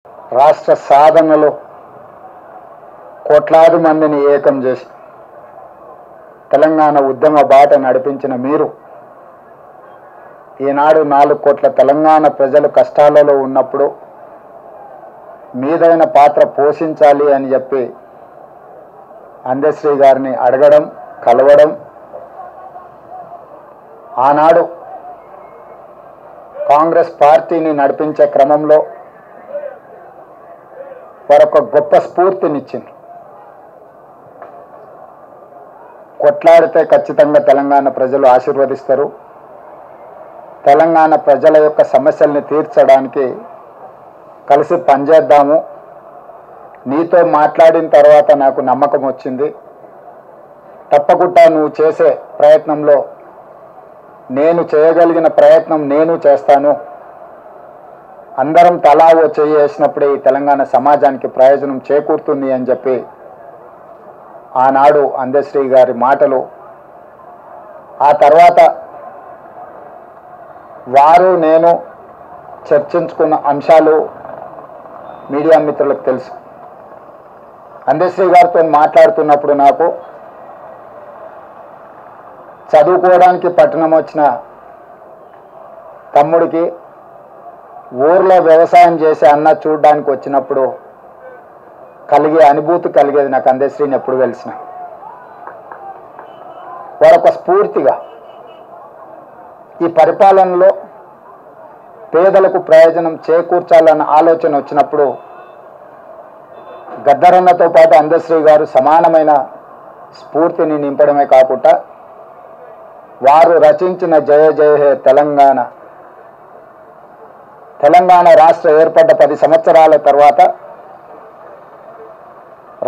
రాష్ట్ర సాధనలో కోట్లాది మందిని ఏకం చేసి తెలంగాణ ఉద్యమ బాట నడిపించిన మీరు ఈనాడు 4 కోట్ల తెలంగాణ ప్రజలు కష్టాలలో ఉన్నప్పుడు మీదైన పాత్ర పోషించాలి అని చెప్పి అందశ్రీ గారిని అడగడం, కలవడం, ఆనాడు కాంగ్రెస్ పార్టీని నడిపించే క్రమంలో వారొక గొప్ప స్ఫూర్తినిచ్చింది. కొట్లాడితే ఖచ్చితంగా తెలంగాణ ప్రజలు ఆశీర్వదిస్తారు, తెలంగాణ ప్రజల యొక్క సమస్యల్ని తీర్చడానికి కలిసి పనిచేద్దాము, నీతో మాట్లాడిన తర్వాత నాకు నమ్మకం వచ్చింది, తప్పకుండా నువ్వు చేసే ప్రయత్నంలో నేను చేయగలిగిన ప్రయత్నం నేను చేస్తాను, అందరం తలా ఓ చెయ్యి వేసినప్పుడే ఈ తెలంగాణ సమాజానికి ప్రయోజనం చేకూరుతుంది అని చెప్పి ఆనాడు అందశ్రీ గారి మాటలు, ఆ తర్వాత వారు నేను చర్చించుకున్న అంశాలు మీడియా మిత్రులకు తెలుసు. అందశ్రీ గారితో మాట్లాడుతున్నప్పుడు నాకు చదువుకోవడానికి పట్టణం వచ్చిన తమ్ముడికి ఊర్లో వ్యవసాయం చేసే అన్న చూడడానికి వచ్చినప్పుడు కలిగే అనుభూతి కలిగేది నాకు అందశ్రీని ఎప్పుడు కలిసిన. వారొక స్ఫూర్తిగా ఈ పరిపాలనలో పేదలకు ప్రయోజనం చేకూర్చాలన్న ఆలోచన వచ్చినప్పుడు గద్దరన్నతో పాటు అందశ్రీ గారు సమానమైన స్ఫూర్తిని నింపడమే కాకుండా వారు రచించిన జయ జయ హే తెలంగాణ, తెలంగాణ రాష్ట్ర ఏర్పడ్డ 10 సంవత్సరాల తర్వాత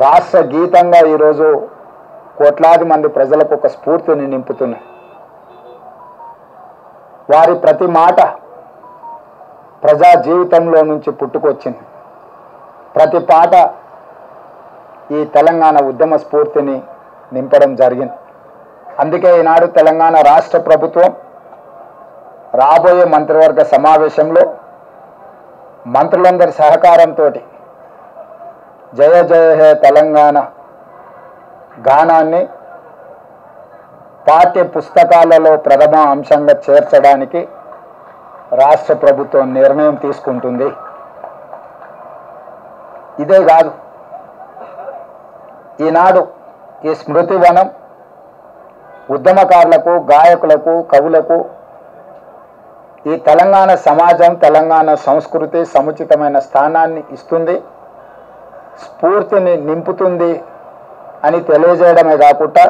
రాష్ట్ర గీతంగా ఈరోజు కోట్లాది మంది ప్రజలకు ఒక స్ఫూర్తిని నింపుతున్నాయి. వారి ప్రతి మాట ప్రజా జీవితంలో నుంచి పుట్టుకొచ్చింది, ప్రతి పాట ఈ తెలంగాణ ఉద్యమ స్ఫూర్తిని నింపడం జరిగింది. అందుకే ఈనాడు తెలంగాణ రాష్ట్ర ప్రభుత్వం రాబోయే మంత్రివర్గ సమావేశంలో మంత్రులందరి సహకారంతో జయ జయ హే తెలంగాణ గానాన్ని పాఠ్య పుస్తకాలలో ప్రథమ అంశంగా చేర్చడానికి రాష్ట్ర ప్రభుత్వం నిర్ణయం తీసుకుంటుంది. ఇదే కాదు, ఈనాడు ఈ స్మృతివనం ఉద్యమకారులకు, గాయకులకు, కవులకు ఈ తెలంగాణ సమాజం, తెలంగాణ సంస్కృతి సముచితమైన స్థానాన్ని ఇస్తుంది, స్ఫూర్తిని నింపుతుంది అని తెలియజేయడమే కాకుండా